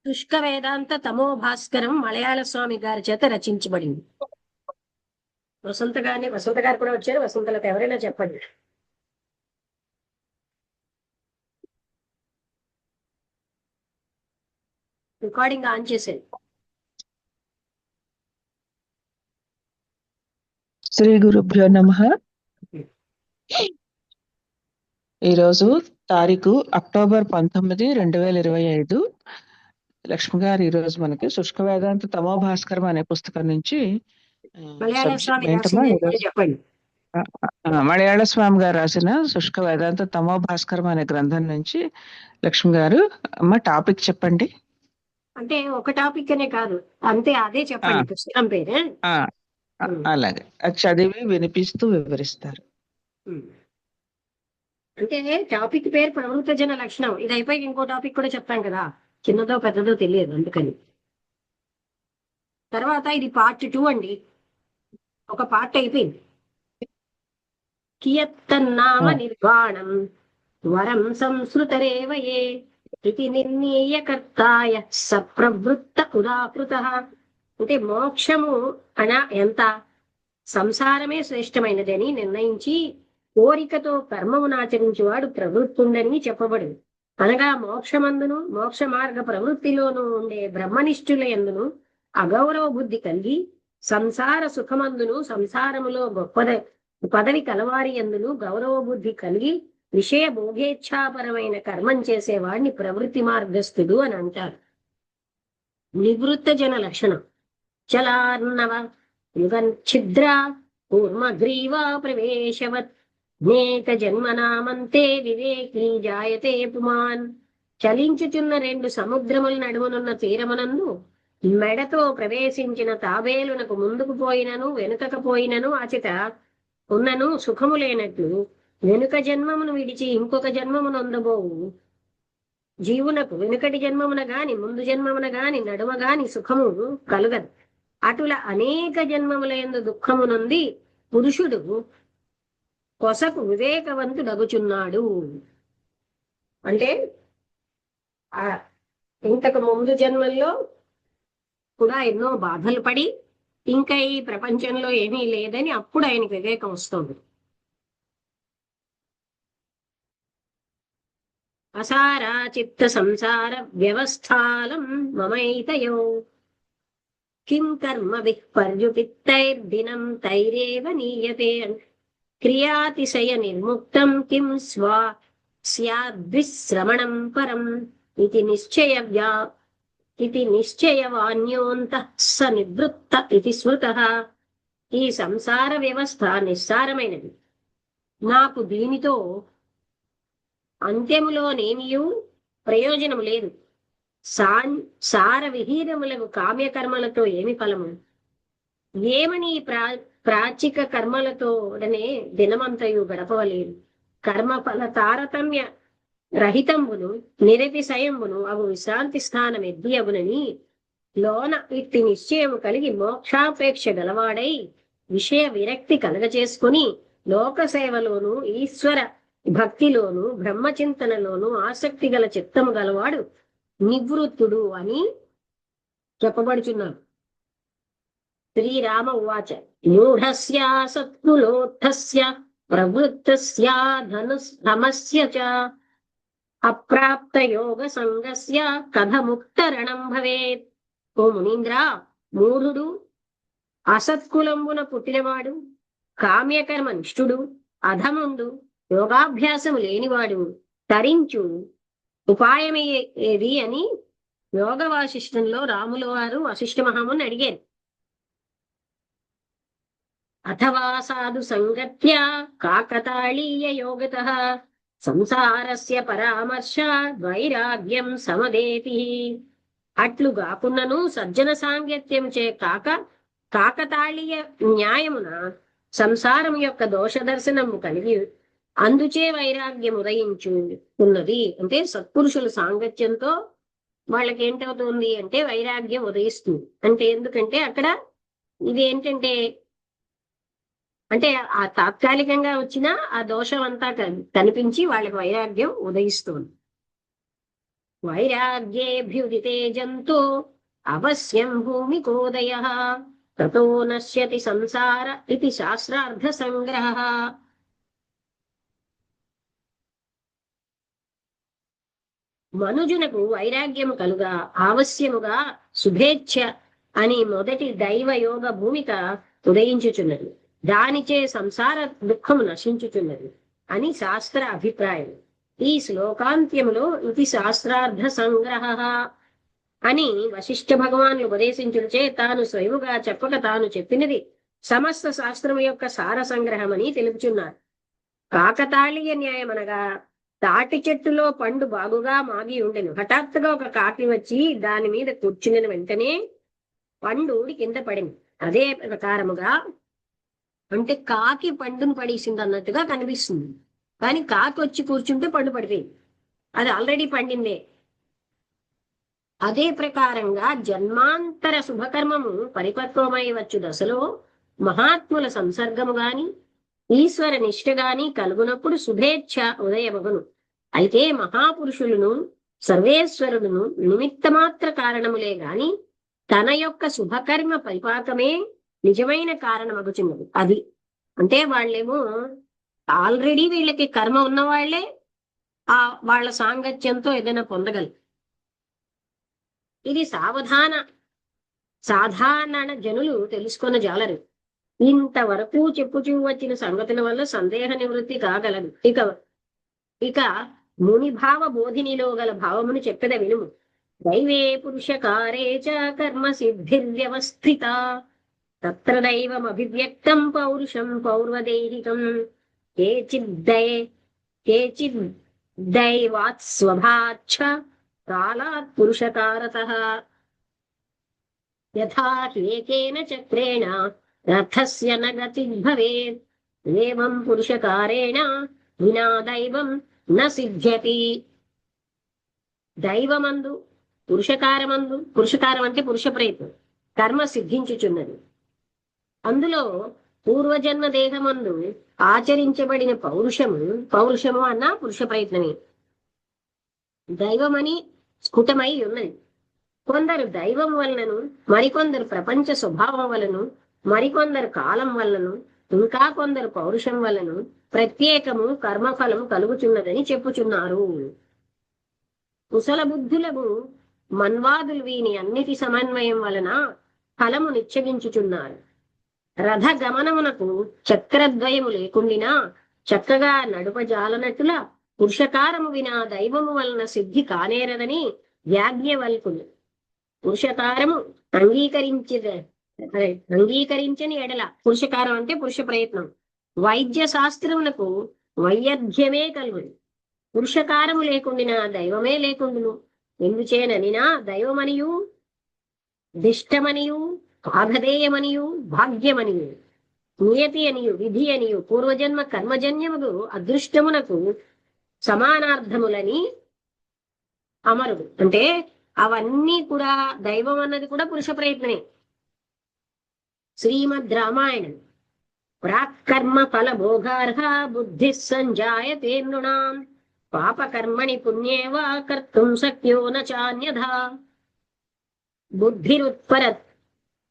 శుష్క వేదాంత తమో భాస్కరం మలయాళ స్వామి గారి చేత రచించబడింది. వసంత గారు కూడా వచ్చారు. వసంతలతో ఎవరైనా చెప్పండి. రికార్డింగ్ ఆన్ చేసేది. శ్రీ గురుభ్యో నమః. ఈరోజు తారీఖు అక్టోబర్ 19, 2025. లక్ష్మి గారు ఈరోజు మనకి శుష్క వేదాంత తమో భాస్కరం అనే పుస్తకం నుంచి మలయాళ స్వామి రాసింది చెప్పండి. మలయాళ స్వామి గారు రాసిన శుష్క వేదాంత తమో భాస్కరం అనే గ్రంథం నుంచి లక్ష్మి గారు అమ్మ టాపిక్ చెప్పండి. అంటే ఒక టాపిక్ అనే కాదు, అంతే అదే చెప్పండి. పుస్తకం పేరే అలాగే అది చదివి వినిపిస్తూ వివరిస్తారు. అంటే టాపిక్ పేరు ప్రవృత్త జన లక్షణం. ఇది అయిపోయి ఇంకో టాపిక్ కూడా చెప్తాం కదా, చిన్నదో పెద్దదో తెలియదు అందుకని. తర్వాత ఇది పార్ట్ 2 అండి. ఒక పార్ట్ అయిపోయింది. కియత్తన్నామ నిర్వాణం వరం సంస్కృతరేవ ఏ ఇది నిర్ణీయ కర్తాయ సప్రవృత్త ఉదాకృత. అంటే మోక్షము ఎంత సంసారమే శ్రేష్టమైనదని నిర్ణయించి కోరికతో కర్మమునాచరించేవాడు ప్రవృత్తుండని చెప్పబడు. అనగా మోక్షమందును మోక్ష మార్గ ప్రవృత్తిలోనూ ఉండే బ్రహ్మనిష్ఠుల యందును అగౌరవ బుద్ధి కలిగి సంసార సుఖమందును సంసారములో పదవి కలవారి యందును గౌరవ బుద్ధి కలిగి విషయ భోగేచ్ఛాపరమైన కర్మం చేసేవాడిని ప్రవృత్తి మార్గస్థుడు అని అంటారు. నివృత్త జన లక్షణం చలార్ణవ యుగన్ ఛిద్ర కూర్మగ్రీవా ప్రవేశవత్ నేక జన్మనామంతే వివేకీ జాయతే పుమాన్. చలించుచున్న 2 సముద్రముల నడుమనున్న తీరమునందు మెడతో ప్రవేశించిన తాబేలునకు ముందుకు పోయినను వెనుకకు పోయినను అచిత ఉన్నను సుఖము లేనట్లు వెనుక జన్మమును విడిచి ఇంకొక జన్మమును అందబోవు జీవునకు వెనుకటి జన్మమున గాని ముందు జన్మమున గాని నడుమ గాని సుఖము కలుగదు. అటుల అనేక జన్మముల యందు దుఃఖమునుంది పురుషుడు కొసకు వివేకవంతుడగుచున్నాడు. అంటే ఇంతకు ముందు జన్మల్లో కూడా ఎన్నో బాధలు పడి ఇంకా ఈ ప్రపంచంలో ఏమీ లేదని అప్పుడు ఆయనకు వివేకం వస్తుంది. అసారా చిత్త సంసార వ్యవస్థాలం మమైతయో కిం కర్మ విపర్యుపిత్తైర్దినం తైరేవ నీయతే. క్రియాతిశయ నిర్ముక్తం కిం స్వా స్యాద్విశ్రమణం పరం ఇది నిశ్చయవాన్యోంతః స నివృత్త ఇది స్మృతః. ఈ సంసార వ్యవస్థ నిస్సారమైనది. నాకు దీనితో అంత్యములోనేమియూ ప్రయోజనం లేదు. సార విహీనములకు కామ్యకర్మలతో ఏమి ఫలము? ఏమని ప్రాచిక కర్మలతోడనే దినమంతయు గడపవలేదు. కర్మ ఫల తారతమ్య రహితంబును నిరతిశయంబును అవు విశ్రాంతి స్థానం ఎద్ది అగునని లోన ఇట్టి నిశ్చయము కలిగి మోక్షాపేక్ష గలవాడై విషయ విరక్తి కలగచేసుకుని లోక సేవలోను ఈశ్వర భక్తిలోను బ్రహ్మచింతనలోను ఆసక్తి గల చిత్తము గలవాడు నివృత్తుడు అని చెప్పబడుచున్నారు. శ్రీరామ ఉవాచ మూఢస్యా సత్కులోత్థస్య ప్రవృత్తస్యా ధమస్య చ అప్రాప్త యోగ సంగస్య కథముక్తరణం భవేత్. ఓ మునీంద్ర, మూఢుడు, అసత్కులంబున పుట్టినవాడు, కామ్యకర్మ నిష్ఠుడు, అధముండు, యోగాభ్యాసము లేనివాడు తరించు ఉపాయమేది అని యోగ వాసిష్టంలో రాముల వారు వశిష్ఠ మహాముని అడిగారు. అథవా సాధు సంగత్య కాకతాళీయ యోగతః సంసారస్య పరామర్శ వైరాగ్యం సమదేతి. అట్లు గాకున్నను సజ్జన సాంగత్యం చే కాకతాళీయ న్యాయమున సంసారం యొక్క దోష దర్శనము కలిగి అందుచే వైరాగ్యం ఉదయించున్నది. అంటే సత్పురుషుల సాంగత్యంతో వాళ్ళకి ఏంటవుతుంది అంటే వైరాగ్యం ఉదయిస్తుంది. అంటే ఎందుకంటే అక్కడ ఇది ఏంటంటే అంటే ఆ తాత్కాలికంగా వచ్చిన ఆ దోషం అంతా కనిపించి వాళ్ళకి వైరాగ్యం ఉదయిస్తుంది. వైరాగ్యేభ్యుదితే జంతో అవశ్యం భూమికోదయః తతో నశ్యతి సంసార ఇది శాస్త్రార్థ సంగ్రహః. మనుజునకు వైరాగ్యము కలుగా ఆవశ్యముగా శుభేచ్ఛ అని మొదటి దైవ యోగ భూమిక ఉదయించుచున్నది. దానిచే సంసార దుఃఖము నశించుచున్నది అని శాస్త్ర అభిప్రాయం. ఈ శ్లోకాంత్యములో ఇది శాస్త్రార్థ సంగ్రహ అని వశిష్ఠ భగవానులు ఉపదేశించుటచే తాను స్వయముగా చెప్పక తాను చెప్పినది సమస్త శాస్త్రము యొక్క సార సంగ్రహమని తెలుపుచున్నారు. కాకతాళీయ న్యాయం అనగా తాటి చెట్టులో పండు బాగుగా మాగి ఉండెను. హఠాత్తుగా ఒక కాకి వచ్చి దాని మీద కూర్చుని వెంటనే పండు కింద పడింది. అదే ప్రకారముగా అంటే కాకి పండును పడేసింది అన్నట్టుగా కనిపిస్తుంది, కానీ కాకి వచ్చి కూర్చుంటే పండు పడిపోయింది. అది ఆల్రెడీ పండిందే. అదే ప్రకారంగా జన్మాంతర శుభకర్మము పరిపక్వమై వచ్చు దశలో మహాత్ముల సంసర్గము గాని ఈశ్వర నిష్ఠ గాని కలుగునప్పుడు శుభేచ్ఛ ఉదయమగును. అయితే మహాపురుషులను సర్వేశ్వరులను నిమిత్తమాత్ర కారణములే గాని తన యొక్క శుభకర్మ పరిపాకమే నిజమైన కారణమగుచున్నది. అది అంటే వాళ్ళేమో ఆల్రెడీ వీళ్ళకి కర్మ ఉన్న వాళ్లే వాళ్ళ సాంగత్యంతో ఏదైనా పొందగలరు. ఇది సాధారణ జనులు తెలుసుకున్న జాలరు. ఇంతవరకు చెప్పుచూ వచ్చిన సంగతుల వల్ల సందేహ నివృత్తి కాగలదు. ఇక మునిభావ బోధినిలో గల భావమును చెప్పెద వినుము. దైవే పురుషకారే చ కర్మ సిద్ధిర్వ్యవస్థిత తత్ర దైవమభివ్యక్తం పౌరుషం పౌర్వదేహికం కేచిద్దైవాత్ స్వభాచ్చ కాలాత్ పురుషకారతః యథా ఏకేన చక్రేణ రథస్య న గతిర్భవేత్ ఏవం పురుషకారేణ వినా దైవం న సిద్ధ్యతి. దైవమందు పురుషకారం అంటే పురుష ప్రయత్నం కర్మ సిద్ధించుచున్నది. అందులో పూర్వజన్మ దేహమందు ఆచరించబడిన పౌరుషము అన్న పురుష ప్రయత్నమే దైవమని స్ఫుటమై ఉన్నది. కొందరు దైవం వలనను, మరికొందరు ప్రపంచ స్వభావం వలను, మరికొందరు కాలం వలనను, ఇంకా కొందరు పౌరుషం వలను ప్రత్యేకము కర్మఫలము కలుగుచున్నదని చెప్పుచున్నారు. కుశల బుద్ధులకు మన్వాదులు వీని అన్నిటి సమన్వయం వలన ఫలము నిశ్చయించుచున్నారు. రథ గమనమునకు చక్రద్వయము లేకుండినా చక్కగా నడుపజాలనట్టుల పురుషకారము వినా దైవము వలన సిద్ధి కానేరదని యాజ్ఞవల్కులు. పురుషకారము అంగీకరించని ఎడల, పురుషకారం అంటే పురుష ప్రయత్నం, వైద్య శాస్త్రములకు వైయధ్యమే కలుగును. పురుషకారము లేకుండినా దైవమే లేకుండును. ఎందుచేననినా దైవమనియు దిష్టమనియు ఆగధేయమనియు భాగ్యమనియు నియతి అనియు విధి అనియు పూర్వజన్మ కర్మజన్యముకు అదృష్టమునకు సమానార్థములని అమరుడు. అంటే అవన్నీ కూడా దైవం అన్నది కూడా పురుష ప్రయత్నమే. శ్రీమద్ రామాయణం ప్రాక్కర్మ ఫల భోగార్హ బుద్ధి సంజాయతే నృణాం పాపకర్మణి పుణ్యే వా కర్తుం శక్యో న చాన్యథా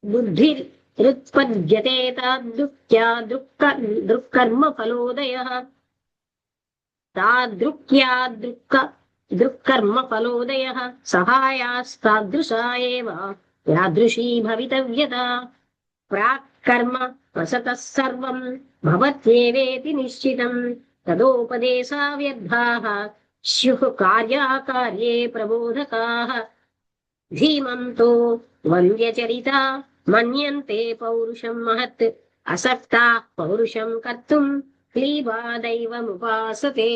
బుద్ధిరుత్పద్యతే తాదృక్యా దృక్కర్మ ఫలోదయః దృక్కర్మ ఫలోదయః సహాయాస్తాదృశా ఏవ యాదృశీ భవితవ్యత ప్రాక్కర్మ వసతః సర్వం భవత్యేవేతి నిశ్చితం తదోపదేశా వ్యర్థాః స్యుః కార్యాకార్యే ప్రబోధకాః ధీమంతో వంద్యచరితా మన్యంతే పౌరుషం మహత్ అసక్తాః పౌరుషం కర్తుం క్లీబా దైవముపాసతే.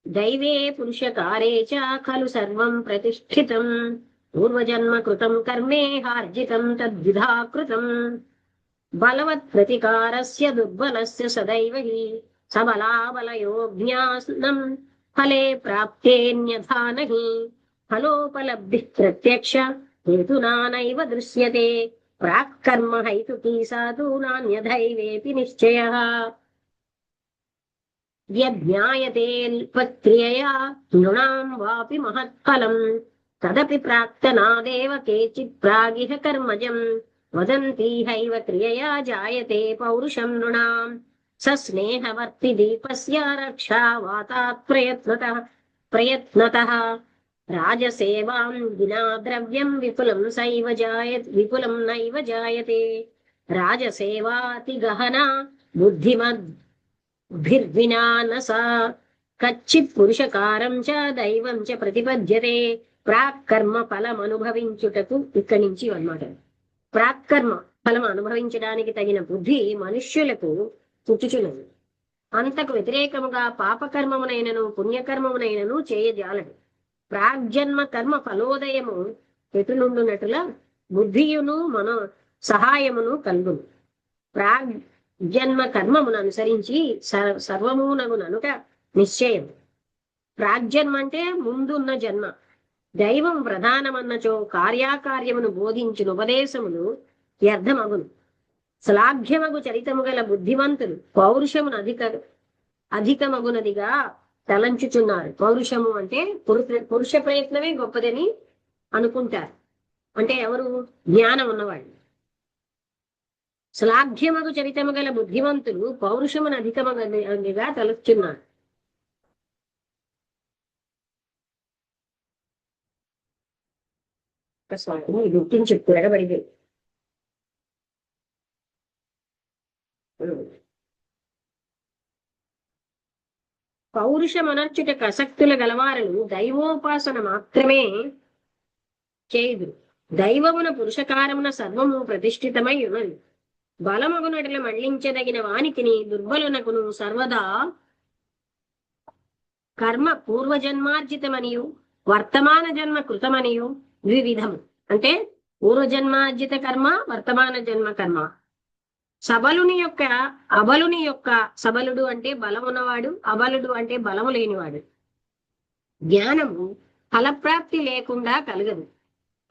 దైవే పురుషకారే చ ఖలు సర్వం ప్రతిష్ఠితం పూర్వజన్మ కృతం కర్మే హార్జితం తద్విధా కృతం బలవత్ ప్రతికారస్య దుర్బలస్య సదైవ హి సబలాబలయో జ్ఞానం ఫలే ప్రాప్తేన్యథా నహి ఫలోపలబ్ధి ప్రత్యక్ష హేతునా నైవ దృశ్యతే ప్రాక్కర్మ హైతుకీ సాధు నాన్యథైవేతి నిశ్చయః. యజ్ఞాయతే క్రియయా నృణాం వాపి మహత్ఫలం తదపి ప్రాక్తనాదేవ కేచిత్ ప్రాగిహ కర్మజం వదంతీహైవ క్రియయా జాయతే పౌరుషం నృణాం సస్నేహవర్తి దీపస్య రక్షా వాతాత్ ప్రయత్నతః రాజసేవాం వినా ద్రవ్యం విపులం నైవ జాయతే రాజసేవాతి గహనా బుద్ధిమద్భిర్వినా న సా కచ్చిత్ పురుషకారం చ దైవం చ ప్రతిపద్యతే ప్రాక్కర్మ ఫలం అనుభవించుటకు ఇక్కడి నుంచి అన్నమాట. ప్రాక్కర్మ ఫలం అనుభవించడానికి తగిన బుద్ధి మనుష్యులకు పుట్టుచున్నది. అంతకు వ్యతిరేకముగా పాపకర్మమునైనను పుణ్యకర్మమునైనను చేయజాలడు. ప్రాగ్జన్మ కర్మ ఫలోదయము ఎటునుండునటుల బుద్ధియును మనో సహాయమును కలుగును. ప్రాగ్జన్మ కర్మమును అనుసరించి సర్వమునగుననుట నిశ్చయం. ప్రాగ్జన్మ అంటే ముందున్న జన్మ. దైవం ప్రధానమన్నచో కార్యాకార్యమును బోధించిన ఉపదేశములు వ్యర్థమగును. శ్లాఘ్యమగు చరితము గల బుద్ధిమంతులు పౌరుషమును అధికమగునదిగా తలంచుచున్నారు. పౌరుషము అంటే పురుష ప్రయత్నమే గొప్పదని అనుకుంటారు. అంటే ఎవరు? జ్ఞానం ఉన్నవాళ్ళు. శ్లాఘ్యమగు చరితము గల బుద్ధిమంతులు పౌరుషమును అధికమగునదిగా తలుచున్నారు. గుర్తించి తిరగబడింది. పౌరుషమనర్చుటకు ఆసక్తుల గలవారులు దైవోపాసన మాత్రమే చేయుదురు. దైవమున పురుషకారమున సర్వము ప్రతిష్ఠితమై ఉన్నది. బలమగునట్ల మళ్లించదగిన వానికిని దుర్బలునకును సర్వదా కర్మ పూర్వజన్మార్జితమనియు వర్తమాన జన్మ కృతమనియు ద్వివిధము. అంటే పూర్వజన్మార్జిత కర్మ, వర్తమాన జన్మ కర్మ. సబలుని యొక్క అబలుని యొక్క, సబలుడు అంటే బలమున్నవాడు, అబలుడు అంటే బలము లేనివాడు. జ్ఞానము ఫలప్రాప్తి లేకుండా కలగదు.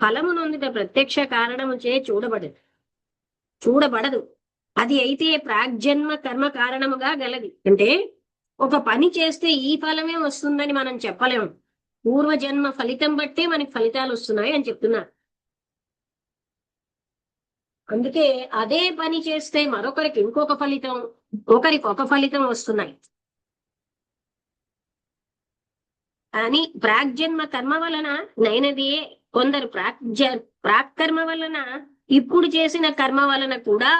ఫలము నొందుట ప్రత్యక్ష కారణము చే చూడబడదు. అది అయితే ప్రాగ్జన్మ కర్మ కారణముగా గలది. అంటే ఒక పని చేస్తే ఈ ఫలమే వస్తుందని మనం చెప్పలేము. పూర్వజన్మ ఫలితం బట్టే మనకి ఫలితాలు వస్తున్నాయి అని చెప్తున్నారు. అందుకే అదే పని చేస్తే మరొకరికి ఇంకొక ఫలితం, ఒకరికి ఒక ఫలితం వస్తున్నాయి అని. ప్రాగ్జన్మ కర్మ వలన నైనదియే కొందరు ప్రాక్కర్మ వలన ఇప్పుడు చేసిన కర్మ వలన కూడా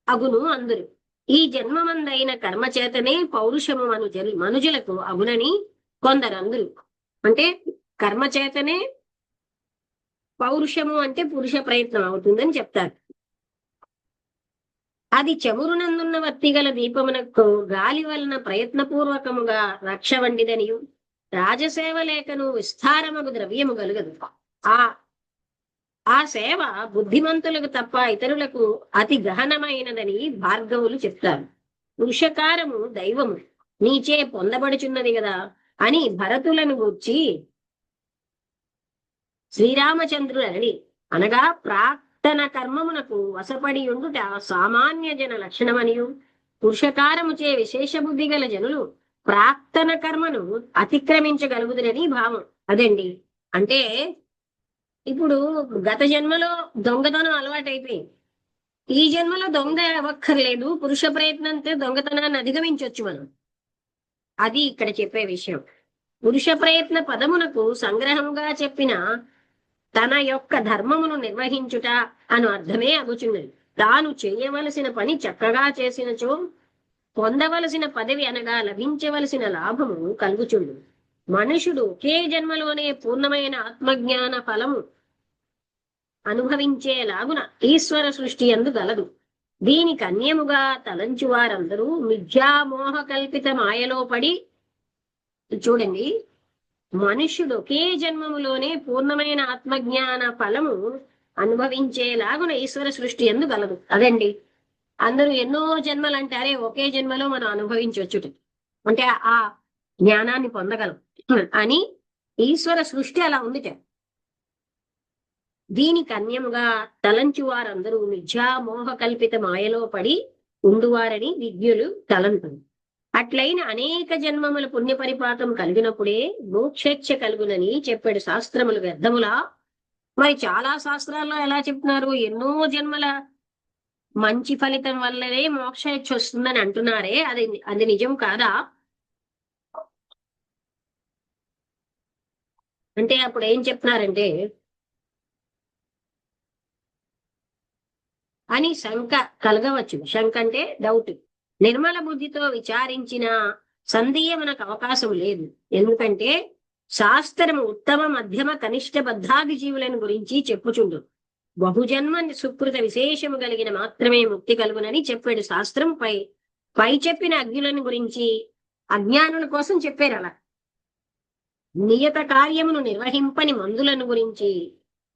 అగును అందరు. ఈ జన్మమందైన కర్మ చేతనే పౌరుషము మనుజులకు అగునని కొందరు అందరు. అంటే కర్మ చేతనే పౌరుషము అంటే పురుష ప్రయత్నం అవుతుందని చెప్తారు. అది చెమురునందున్న వర్తిగల దీపమునకు గాలి వలన ప్రయత్నపూర్వకముగా రక్ష వండిదనియు రాజసేవ లేఖను విస్తారమగు ద్రవ్యము కలుగదు. ఆ సేవ బుద్ధిమంతులకు తప్ప ఇతరులకు అతి గహనమైనదని భార్గవులు చెప్తారు. పురుషకారము దైవము నీచే పొందబడుచున్నది కదా అని భరతులను గూర్చి శ్రీరామచంద్రుడని అనగా ప్రాక్తన కర్మమునకు వసపడి ఉండుట సామాన్య జన లక్షణమనియు పురుషకారముచే విశేష బుద్ధి గల జనులు ప్రాక్తన కర్మను అతిక్రమించగలుగుదురని భావం. అదండి. అంటే ఇప్పుడు గత జన్మలో దొంగతనం అలవాటైపోయింది. ఈ జన్మలో దొంగ అవ్వక్కర్లేదు, పురుష ప్రయత్నంతో దొంగతనాన్ని అధిగమించవచ్చు మనం. అది ఇక్కడ చెప్పే విషయం. పురుష ప్రయత్న పదమునకు సంగ్రహంగా చెప్పిన తన యొక్క ధర్మమును నిర్వహించుట అను అర్థమే అగుచున్నది. తాను చేయవలసిన పని చక్కగా చేసినచో పొందవలసిన పదవి అనగా లభించవలసిన లాభము కలుగుచుండు. మనుషుడు ఒకే జన్మలోనే పూర్ణమైన ఆత్మజ్ఞాన ఫలము అనుభవించేలాగున ఈశ్వర సృష్టి యందు గలదు. దీనికి అన్యముగా తలంచు వారందరూ మిథ్యామోహ కల్పిత మాయలో పడి, చూడండి, మనుష్యుడు ఒకే జన్మములోనే పూర్ణమైన ఆత్మజ్ఞాన ఫలము అనుభవించేలాగున ఈశ్వర సృష్టి యందు గలదు. అదండి, అందరూ ఎన్నో జన్మలు అంటారే, ఒకే జన్మలో మనం అనుభవించవచ్చు అంటే ఆ జ్ఞానాన్ని పొందగలం అని ఈశ్వర సృష్టి అలా ఉందిట. దీనికి అన్యముగా తలంచు వారందరూ మిథ్యామోహ కల్పిత మాయలో పడి ఉండువారని విజ్ఞులు తలంతులు. అట్లైన అనేక జన్మముల పుణ్య పరిపాతం కలిగినప్పుడే మోక్షేచ్ఛ కలుగునని చెప్పాడు. శాస్త్రములు వ్యర్థములా? మరి చాలా శాస్త్రాల్లో ఎలా చెప్తున్నారు? ఎన్నో జన్మల మంచి ఫలితం వల్లనే మోక్షేచ్ఛ వస్తుందని అంటున్నారే, అది అది నిజం కాదా? అంటే అప్పుడు ఏం చెప్తున్నారంటే అని శంక కలగవచ్చు. శంక అంటే డౌట్. నిర్మల బుద్ధితో విచారించిన సందేహమునకు అవకాశం లేదు. ఎందుకంటే శాస్త్రము ఉత్తమ మధ్యమ కనిష్ట బద్ధాది జీవులను గురించి చెప్పుచుండు. బహుజన్మ సుకృత విశేషము కలిగిన మాత్రమే ముక్తి కలుగునని చెప్పాడు. శాస్త్రం పై చెప్పిన అజ్ఞులను గురించి అజ్ఞానుల కోసం చెప్పారు. అలా నియత కార్యమును నిర్వహింపని మందులను గురించి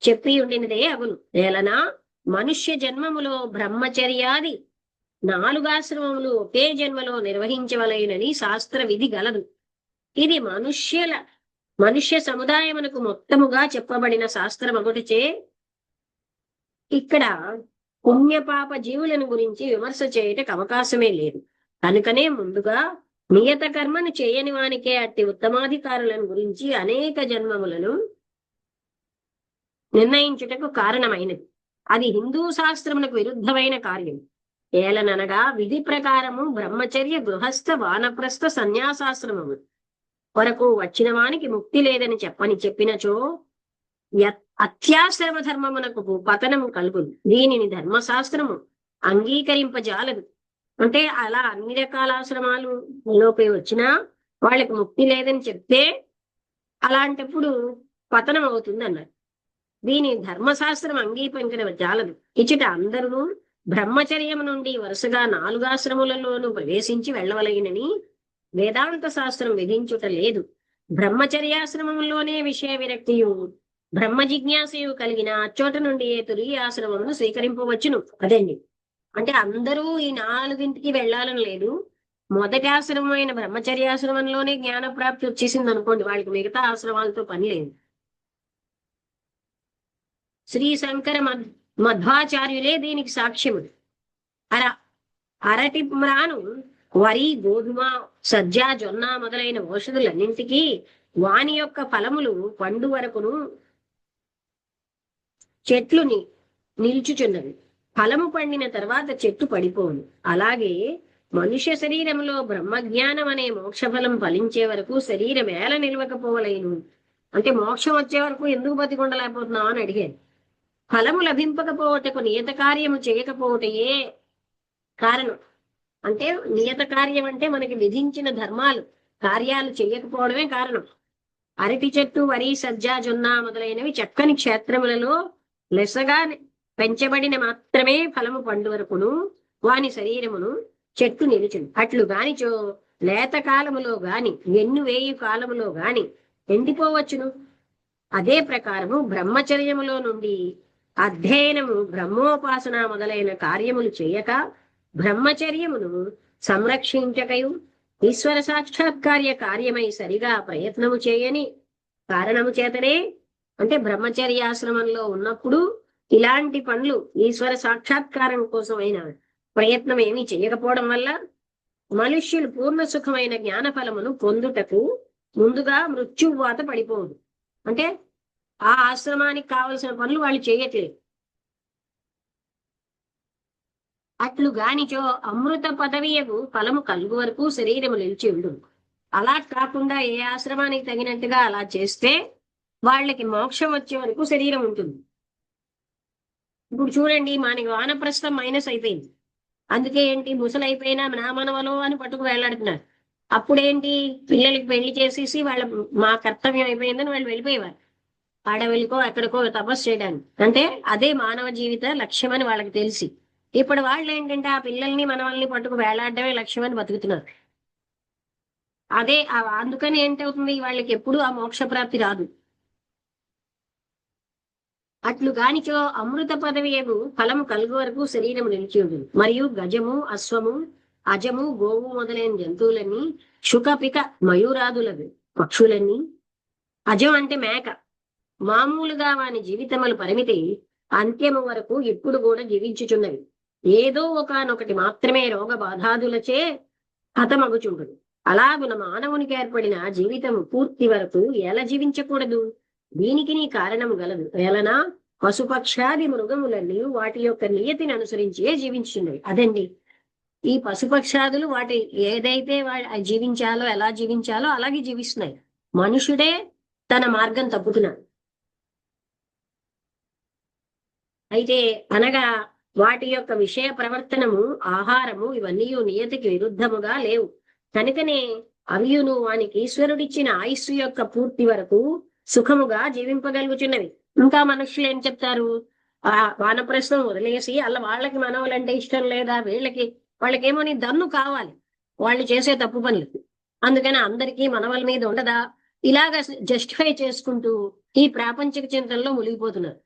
చెప్పి ఉండినదే అగును. ఏలనా మనుష్య జన్మములో బ్రహ్మచర్యాది 4 ఆశ్రమములు ఒకే జన్మలో నిర్వహించవలయునని శాస్త్ర విధి గలదు. ఇది మనుష్య సముదాయమునకు మొత్తముగా చెప్పబడిన శాస్త్రమగుటచే ఇక్కడ పుణ్యపాప జీవులను గురించి విమర్శ చేయటకు అవకాశమే లేదు. కనుకనే ముందుగా నియత కర్మను చేయని వానికే అట్టి ఉత్తమాధికారులను గురించి అనేక జన్మములను నిర్ణయించుటకు కారణమైనది. అది హిందూ శాస్త్రమునకు విరుద్ధమైన కార్యం. ఏలననగా విధి ప్రకారము బ్రహ్మచర్య గృహస్థ వానప్రస్థ సన్యాసాశ్రమము వరకు వచ్చిన వానికి ముక్తి లేదని చెప్పినచో అత్యాశ్రమ ధర్మమునకు పతనము కలుగును. దీనిని ధర్మశాస్త్రము అంగీకరింపజాలదు. అంటే అలా అన్ని రకాల ఆశ్రమాలు లోపే వచ్చినా వాళ్ళకి ముక్తి లేదని చెప్తే అలాంటప్పుడు పతనం అవుతుంది అన్నారు. దీని ధర్మశాస్త్రం అంగీకరించజాలదు. ఇచ్చట అందరూ బ్రహ్మచర్యము నుండి వరుసగా 4 ఆశ్రములలోనూ ప్రవేశించి వెళ్ళవలగినని వేదాంత శాస్త్రం విధించుట లేదు. బ్రహ్మచర్యాశ్రమంలోనే విషయ విరక్తియు బ్రహ్మ జిజ్ఞాసయు కలిగిన అచ్చోట నుండి తురియ ఆశ్రమమును స్వీకరింపవచ్చును. అదండి. అంటే అందరూ ఈ 4ంటికి వెళ్ళాలని లేదు. మొదటి ఆశ్రమమైన బ్రహ్మచర్యాశ్రమంలోనే జ్ఞాన ప్రాప్తి వచ్చేసింది అనుకోండి, వాళ్ళకి మిగతా ఆశ్రమాలతో పని లేదు. శ్రీ శంకర మధ్వాచార్యులే దీనికి సాక్ష్యములు. అరటి మ్రాను, వరి, గోధుమ, సజ్జ, జొన్న మొదలైన ఔషధులన్నింటికీ వాని యొక్క ఫలములు పండు వరకును చెట్లుని నిల్చుచున్నవి. ఫలము పండిన తర్వాత చెట్టు పడిపోను. అలాగే మనుష్య శరీరంలో బ్రహ్మజ్ఞానం అనే మోక్షఫలం ఫలించే వరకు శరీరం ఎలా నిలవకపోవలేను. అంటే మోక్షం వచ్చే వరకు ఎందుకు బతికొండలేకపోతున్నావు అని అడిగాను. ఫలము లభింపకపోవటకు నియత కార్యము చేయకపోవటయే కారణం. అంటే నియత కార్యం అంటే మనకి విధించిన ధర్మాలు కార్యాలు చేయకపోవడమే కారణం. అరటి చెట్టు, వరి, సజ్జ, జొన్న మొదలైనవి చక్కని క్షేత్రములలో లెసగా పెంచబడిన మాత్రమే ఫలము పండు వరకును వాని శరీరమును చెట్టు నిలుచును. అట్లు గానిచో లేత కాలములో గాని వేయు కాలములో గాని ఎండిపోవచ్చును. అదే ప్రకారము బ్రహ్మచర్యములో నుండి అధ్యయనము, బ్రహ్మోపాసన మొదలైన కార్యములు చేయక బ్రహ్మచర్యమును సంరక్షించకయు ఈశ్వర సాక్షాత్కార్య కార్యమై సరిగా ప్రయత్నము చేయని కారణము చేతనే, అంటే బ్రహ్మచర్యాశ్రమంలో ఉన్నప్పుడు ఇలాంటి పనులు ఈశ్వర సాక్షాత్కారం కోసమైన ప్రయత్నం ఏమీ చేయకపోవడం వల్ల మనుష్యులు పూర్ణ సుఖమైన జ్ఞాన ఫలమును పొందుటకు ముందుగా మృత్యువాత పడిపోదు. అంటే ఆ ఆశ్రమానికి కావలసిన పనులు వాళ్ళు చేయట్లేదు. అట్లు గానిచో అమృత పదవియకు ఫలము కలుగు వరకు శరీరము నిలిచి ఉండు. అలా కాకుండా ఏ ఆశ్రమానికి తగినట్టుగా అలా చేస్తే వాళ్ళకి మోక్షం వచ్చే వరకు శరీరం ఉంటుంది. ఇప్పుడు చూడండి, మనకి వానప్రస్థం మైనస్ అయిపోయింది. అందుకే ఏంటి, ముసలైపోయినా నా మనవలో అని పట్టుకు వేలాడుతున్నారు. అప్పుడేంటి, పిల్లలకి పెళ్లి చేసేసి వాళ్ళ మా కర్తవ్యం అయిపోయిందని వాళ్ళు వెళ్ళిపోయేవారు అడవికో ఎక్కడికో తపస్సు చేయడానికి. అంటే అదే మానవ జీవిత లక్ష్యం అని వాళ్ళకి తెలిసి, ఇప్పుడు వాళ్ళు ఏంటంటే ఆ పిల్లల్ని మనవల్ని పట్టుకు వేలాడడమే లక్ష్యం అని బతుకుతున్నారు. అదే అందుకని ఏంటవుతుంది, వాళ్ళకి ఎప్పుడు ఆ మోక్ష ప్రాప్తి రాదు. అట్లు గానిచో అమృత పదవియకు ఫలము కలుగు వరకు శరీరము నిలిచి ఉంటుంది. మరియు గజము, అశ్వము, అజము, గోవు మొదలైన జంతువులన్నీ, శుకపిక మయూరాదులవి పక్షులన్నీ, అజం అంటే మేక, మామూలుగా వాని జీవితముల పరిమితి అంత్యము వరకు ఇప్పుడు కూడా జీవించుచున్నవి. ఏదో ఒకనొకటి మాత్రమే రోగ బాధాదులచే హతమగుచుండును. అలాగున మానవునికి ఏర్పడిన జీవితం పూర్తి వరకు ఎలా జీవించకూడదు? దీనికి నీ కారణము గలదు. ఎలనా పశుపక్షాది మృగములన్నీ వాటి యొక్క నియతిని అనుసరించే జీవించున్నవి. అదండి, ఈ పశుపక్షాదులు వాటి ఏదైతే జీవించాలో, ఎలా జీవించాలో అలాగే జీవిస్తున్నాయి. మనుషుడే తన మార్గం తప్పుతున్నాడు. అయితే అనగా వాటి యొక్క విషయ ప్రవర్తనము, ఆహారము ఇవన్నీ నియతికి విరుద్ధముగా లేవు. కనుకనే అవియును వానికి ఈశ్వరుడిచ్చిన ఆయుస్సు యొక్క పూర్తి వరకు సుఖముగా జీవింపగలుగుచున్నవి. ఇంకా మనుషులు ఏం చెప్తారు? ఆ వానప్రస్థం వదిలేసి అలా వాళ్ళకి మనవలంటే ఇష్టం లేదా, వాళ్ళకేమో నీ దన్ను కావాలి వాళ్ళు చేసే తప్పు పనులు, అందుకని అందరికీ మనవల మీద ఉండదా, ఇలాగ జస్టిఫై చేసుకుంటూ ఈ ప్రాపంచిక చింతనలో మునిగిపోతున్నారు.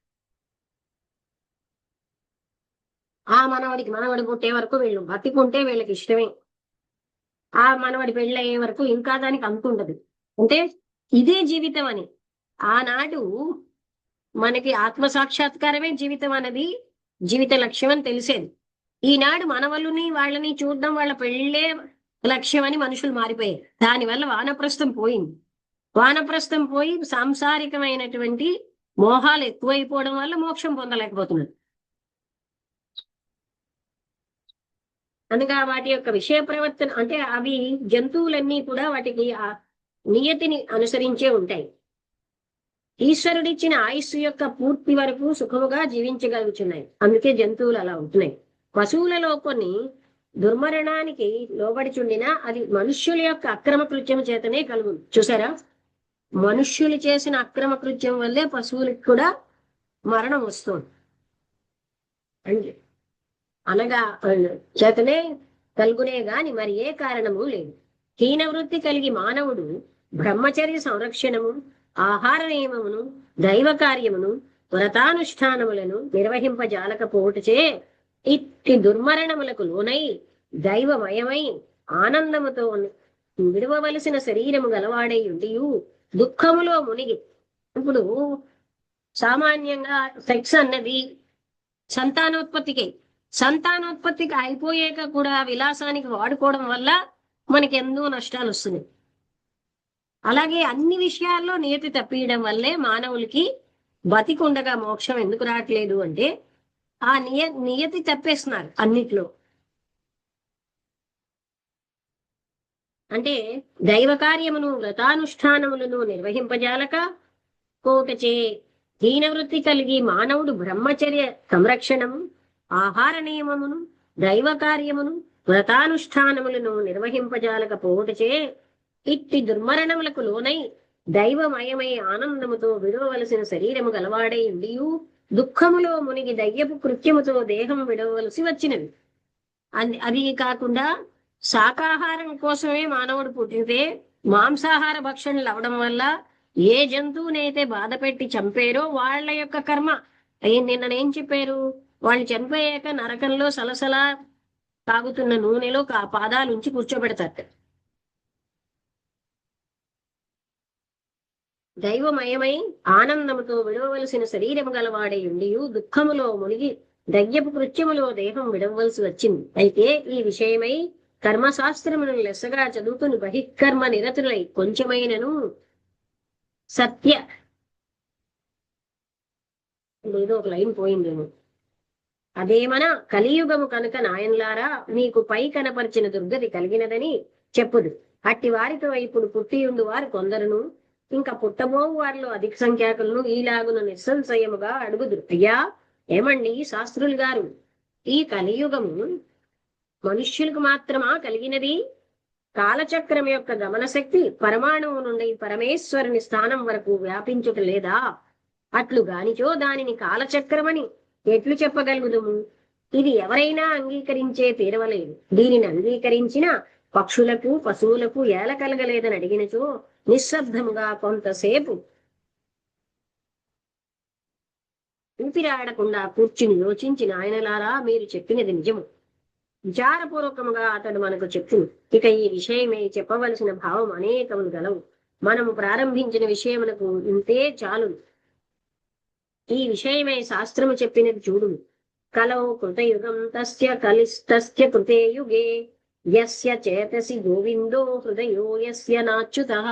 ఆ మనవడి పుట్టే వరకు వీళ్ళు బతికుంటే వీళ్ళకి ఇష్టమే, ఆ మనవడి పెళ్ళి అయ్యే వరకు ఇంకా దానికి అంతుండదు. అంటే ఇదే జీవితం అని. ఆనాడు మనకి ఆత్మ సాక్షాత్కారమే జీవితం అన్నది జీవిత లక్ష్యం అని తెలిసేది. ఈనాడు మనవల్ని వాళ్ళని చూడడం, వాళ్ళ పెళ్ళే లక్ష్యం అని మనుషులు మారిపోయారు. దానివల్ల వానప్రస్థం పోయింది. వానప్రస్థం పోయి సాంసారికమైనటువంటి మోహాలు ఎక్కువైపోవడం వల్ల మోక్షం పొందలేకపోతున్నారు. అనగా వాటి యొక్క విషయ ప్రవర్తన అంటే అవి జంతువులన్నీ కూడా వాటికి ఆ నియతిని అనుసరించే ఉంటాయి. ఈశ్వరుడిచ్చిన ఆయుస్సు యొక్క పూర్తి వరకు సుఖముగా జీవించగలుగుతున్నాయి. అందుకే జంతువులు అలా ఉంటున్నాయి. పశువులలో కొన్ని దుర్మరణానికి లోబడిచుండినా అది మనుష్యుల యొక్క అక్రమ కృత్యం చేతనే కలుగును. చూసారా, మనుష్యులు చేసిన అక్రమ కృత్యం వల్లే పశువులకు కూడా మరణం వస్తుంది. అంటే అనగా చేతనే కలుగునే గాని మరి ఏ కారణము లేదు. హీన వృత్తి కలిగి మానవుడు బ్రహ్మచర్య సంరక్షణము, ఆహార నియమమును, దైవ కార్యమును, వ్రతానుష్ఠానములను నిర్వహింపజాలకపోవటచే ఇట్టి దుర్మరణములకు లోనై దైవమయమై ఆనందముతో విడవవలసిన శరీరము గలవాడై ఉండియు దుఃఖములో మునిగి. ఇప్పుడు సామాన్యంగా సెక్స్ అన్నది సంతానోత్పత్తికి అయిపోయాక కూడా విలాసానికి వాడుకోవడం వల్ల మనకి ఎన్నో నష్టాలు వస్తున్నాయి. అలాగే అన్ని విషయాల్లో నియతి తప్పియడం వల్లే మానవులకి బతికుండగా మోక్షం ఎందుకు రావట్లేదు అంటే ఆ నియతి తప్పేస్తున్నారు అన్నిట్లో. అంటే దైవ కార్యమును, వ్రతానుష్ఠానములను నిర్వహింపజాలక కోటచే హీనవృత్తి కలిగి మానవుడు బ్రహ్మచర్య సంరక్షణము, ఆహార నియమమును, దైవ కార్యమును, వ్రతానుష్ఠానములను నిర్వహింపజాలకపోవటచే ఇట్టి దుర్మరణములకు లోనై దైవమయమై ఆనందముతో విడవవలసిన శరీరము గలవాడై ఉండియు దుఃఖములో మునిగి దయ్యపు కృత్యముతో దేహం విడవలసి వచ్చినవి. అది కాకుండా శాకాహారం కోసమే మానవుడు పుట్టితే మాంసాహార భక్షణలు అవడం వల్ల ఏ జంతువునైతే బాధ పెట్టి చంపారో వాళ్ళ యొక్క కర్మ నిన్ననేం చెప్పారు, వాళ్ళు చనిపోయాక నరకంలో సలసలా తాగుతున్న నూనెలో పాదాలు ఉంచి కూర్చోబెడతారు. దైవమయమై ఆనందముతో విడవలసిన శరీరము గలవాడై ఉండియు దుఃఖములో మునిగి దయ్యపు కృత్యములో దేహం విడవలసి వచ్చింది. అయితే ఈ విషయమై కర్మశాస్త్రమును లెస్సగా చదువుకుని బహిష్కర్మ నిరతులై కొంచెమైనను సత్య ఏదో ఒక లైన్ పోయిందేమో, అదేమన కలియుగము కనుక నాయన్లారా మీకు పై కనపరిచిన దుర్గతి కలిగినదని చెప్పుదు. అట్టి వారితో ఇప్పుడు పుట్టియుండు వారు కొందరును, ఇంకా పుట్టబోవు వారిలో అధిక సంఖ్యాకులను ఈలాగున నిస్సంశయముగా అడుగుదురు, అయ్యా ఏమండి శాస్త్రులు గారు, ఈ కలియుగము మనుష్యులకు మాత్రమా కలిగినది? కాలచక్రం యొక్క గమనశక్తి పరమాణువు నుండి పరమేశ్వరుని స్థానం వరకు వ్యాపించుట లేదా? అట్లు గానిచో దానిని కాలచక్రమని ఎట్లు చెప్పగలుగుదుము? ఇది ఎవరైనా అంగీకరించే తీరవలేదు. దీనిని అంగీకరించిన పక్షులకు పశువులకు ఏల కలగలేదని అడిగినచో నిశ్శబ్దముగా కొంతసేపు ఊపిరాడకుండా కూర్చుని యోచించిన ఆయనలారా మీరు చెప్పినది నిజము. విచారపూర్వకముగా అతడు మనకు చెప్పును. ఇక ఈ విషయమే చెప్పవలసిన భావం అనేకములు గలవు. మనము ప్రారంభించిన విషయమునకు ఇంతే చాలు. ఈ విషయమై శాస్త్రము చెప్పినది చూడు. కలౌ కృతయుగం తస్య కలిస్తస్య కృతే యుగే యస్య చేతసి గోవిందో హృదయో యస్య నాచ్యుతః.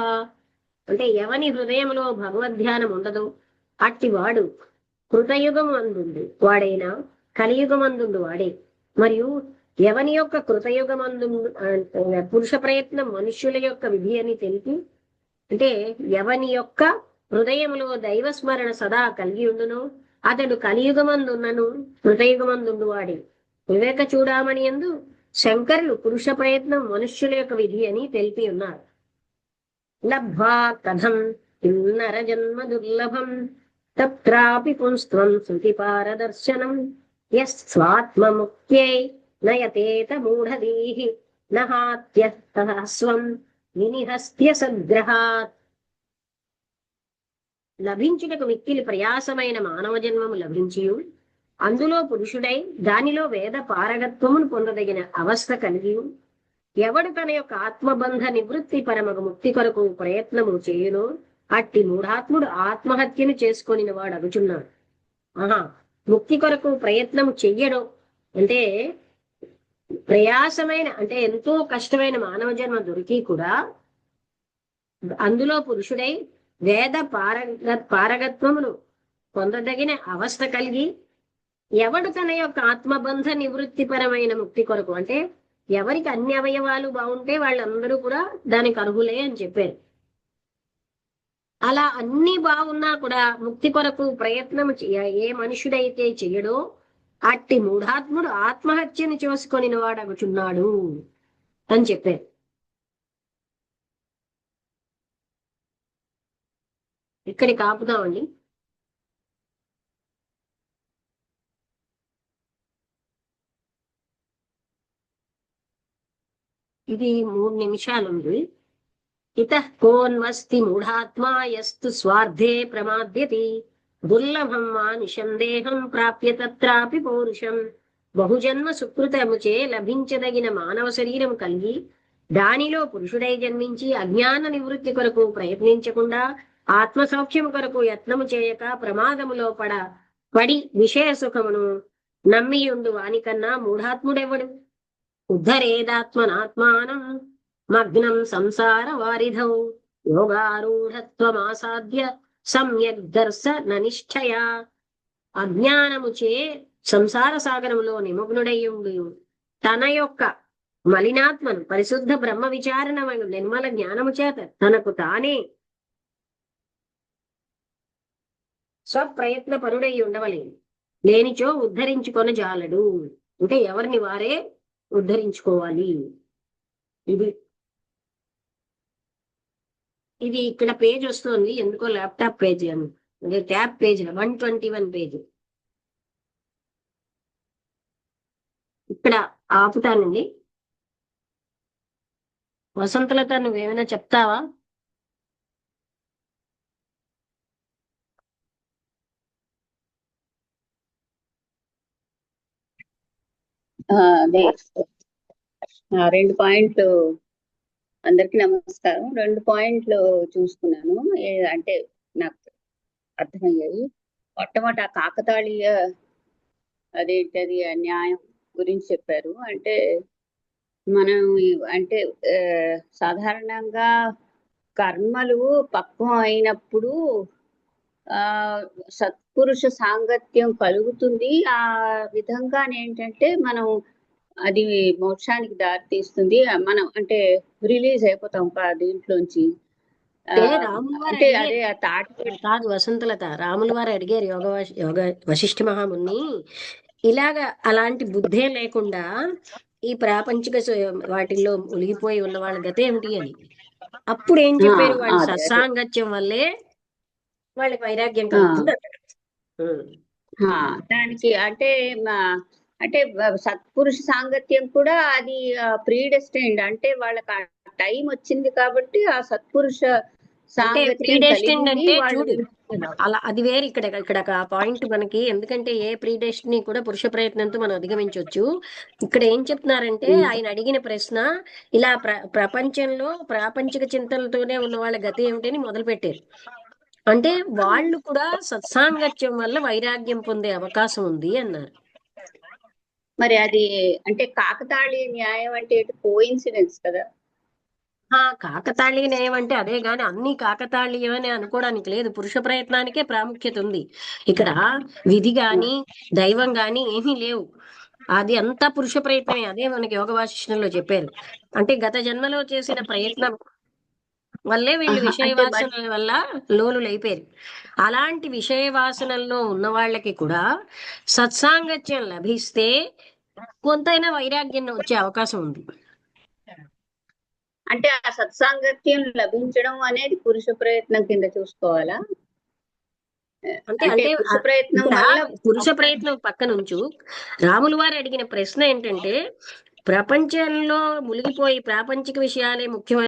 అంటే ఎవని హృదయంలో భగవద్ధ్యానం ఉండదు అట్టివాడు కృతయుగమందుండు వాడైనా కలియుగమందుండు వాడే. మరియు ఎవని యొక్క కృతయుగమందు పురుష ప్రయత్నం మనుష్యుల యొక్క విధి అని తెలిపి, అంటే ఎవని యొక్క హృదయంలో దైవ స్మరణ సదా కలిగి ఉండును అతడు కలియుగమందున్నను కృతయుగమందుండు వాడే. వివేక చూడామణి యందు శంకరులు పురుష ప్రయత్నం మనుష్యుల యొక్క విధి అని తెలిపి ఉన్నారు. లబ్ధ్వా కథం కిన్నర జన్మ దుర్లభం తత్రాపి పుంస్త్వం శృతి పారదర్శనం యస్వాత్మముక్త్యై నయతేత మూఢధీః నహాత్యః స్వం వినిహస్త్య సద్గ్రహాత్. లభించుటకు మిక్కిలి ప్రయాసమైన మానవ జన్మము లభించియు అందులో పురుషుడై దానిలో వేద పారగత్వమును పొందదగిన అవస్థ కలిగి ఎవడు తన యొక్క ఆత్మబంధ నివృత్తి పరమగు ముక్తి కొరకు ప్రయత్నము చేయునో అట్టి మూఢాత్ముడు ఆత్మహత్యను చేసుకొనిన వాడు అగుచున్నాడు. ఆహా, ముక్తి కొరకు ప్రయత్నం చెయ్యడం అంటే ప్రయాసమైన, అంటే ఎంతో కష్టమైన మానవ జన్మ దొరికి కూడా అందులో పురుషుడై వేద పారగత్వమును పొందదగిన అవస్థ కలిగి ఎవడు తన యొక్క ఆత్మబంధ నివృత్తిపరమైన ముక్తి కొరకు, అంటే ఎవరికి అన్ని అవయవాలు బాగుంటే వాళ్ళందరూ కూడా దానికి అర్హులే అని చెప్పారు. అలా అన్ని బాగున్నా కూడా ముక్తి కొరకు ప్రయత్నం ఏ మనుషుడైతే చెయ్యడో అట్టి మూఢాత్ముడు ఆత్మహత్యను చేసుకొనిన వాడగుచున్నాడు అని చెప్పారు. ఇక్కడికి ఆపుదామండి. ఇది 3 నిమిషాలు ఉంది. ఇతః కోన్వస్తి మూఢాత్మా యస్తు స్వార్థే ప్రమాద్యతి దుర్లభం మానుషం దేహం ప్రాప్య తత్రాపి పౌరుషం. బహుజన్మ సుకృతముచే లభించదగిన మానవ శరీరం కలిగి దానిలో పురుషుడై జన్మించి అజ్ఞాన నివృత్తి కొరకు ప్రయత్నించకుండా ఆత్మ సౌఖ్యము కొరకు యత్నము చేయక ప్రమాదములో పడి విషయ సుఖమును నమ్మియుండు వానికన్నా మూఢాత్ముడెవడు? ఉద్ధరేదాత్మనాత్మానం మగ్నం సంసార వారిధౌ యోగారూఢత్వమాసాద్య సమ్యక్ దర్శన నిష్ఠయా. అజ్ఞానముచే సంసార సాగరములో నిమగ్నుడయ్యుండు తన యొక్క మలినాత్మను పరిశుద్ధ బ్రహ్మ విచారణమైన నిర్మల జ్ఞానము చేత తనకు తానే స్వప్రయత్న పరుడై ఉండవలేను. లేనిచో ఉద్ధరించుకొన జాలడు. అంటే ఎవరిని వారే ఉద్ధరించుకోవాలి. ఇది ఇక్కడ పేజ్ వస్తుంది, ఎందుకో ల్యాప్టాప్ పేజ్ అని, ట్యాబ్ పేజ్ 121 పేజ్. ఇక్కడ ఆపుతానండి. వసంతలత, నువ్వేమైనా చెప్తావా? అదే 2 పాయింట్లు. అందరికి నమస్కారం. 2 పాయింట్లు చూసుకున్నాను, అంటే నాకు అర్థమయ్యాయి. మొట్టమొదటి ఆ కాకతాళీయ అదేంటది న్యాయం గురించి చెప్పారు. అంటే మనం అంటే సాధారణంగా కర్మలు పక్వం అయినప్పుడు సత్పురుష సాంగత్యం కలుగుతుంది. ఆ విధంగా ఏంటంటే మనం అది మోక్షానికి దారి తీస్తుంది. మనం అంటే రిలీజ్ అయిపోతాం దీంట్లోంచి. అంటే అదే కాదు వసంతలత, రాముల వారు అడిగారు యోగ వశిష్ఠ మహాముని, ఇలాగా అలాంటి బుద్ధే లేకుండా ఈ ప్రాపంచిక వాటిల్లో మునిగిపోయి ఉన్న వాళ్ళ గత ఏమిటి అని. అప్పుడు ఏం చెప్పారు? వాళ్ళ సత్సాంగత్యం వల్లే వాళ్ళకి వైరాగ్యం కలుగుతుంది. దానికి అంటే అంటే సత్పురుష సాంగత్యం కూడా అది ప్రీడెస్టైన్డ్. అంటే వాళ్ళకి టైం వచ్చింది కాబట్టి ఆ సత్పురుష సాంగత్యం అంటే చూడు, అలా అది వేరు. ఇక్కడ పాయింట్ మనకి, ఎందుకంటే ఏ ప్రీడెస్టినీ కూడా పురుష ప్రయత్నంతో మనం అధిగమించవచ్చు. ఇక్కడ ఏం చెప్తున్నారంటే, ఆయన అడిగిన ప్రశ్న ఇలా ప్రపంచంలో ప్రాపంచిక చింతనలతోనే ఉన్న వాళ్ళ గతి ఏమిటని మొదలు పెట్టారు. అంటే వాళ్ళు కూడా సత్సాంగత్యం వల్ల వైరాగ్యం పొందే అవకాశం ఉంది అన్నారు. మరి అది అంటే కాకతాళీయ న్యాయం అంటే కోఇన్సిడెన్స్ కదా. కాకతాళీయ న్యాయం అంటే అదే గాని అన్ని కాకతాళీయమని అనుకోవడానికి లేదు. పురుష ప్రయత్నానికే ప్రాముఖ్యత ఉంది ఇక్కడ. విధి గాని దైవం గాని ఏమీ లేవు. అది అంతా పురుష ప్రయత్నమే. అదే మనకి యోగ వాసిష్టంలో చెప్పారు. అంటే గత జన్మలో చేసిన ప్రయత్నం వల్లే వీళ్ళు విషయ అంటే మరి వాసనల వల్ల లోలులైపోయారు. అలాంటి విషయ వాసనల్లో ఉన్న వాళ్ళకి కూడా సత్సాంగత్యం లభిస్తే కొంతైనా వైరాగ్యం వచ్చే అవకాశం ఉంది. అంటే ఆ సత్సాంగత్యం లభించడం అనేది పురుష ప్రయత్నం కింద చూసుకోవాలా? అంటే అంటే అంటే పురుష ప్రయత్నం ఇక్కడ వల్ల పురుష ప్రయత్నం పక్క నుంచు రాములు వారు అడిగిన ప్రశ్న ఏంటంటే, ప్రపంచంలో మునిగిపోయి ప్రాపంచిక విషయాలే ముఖ్యమైన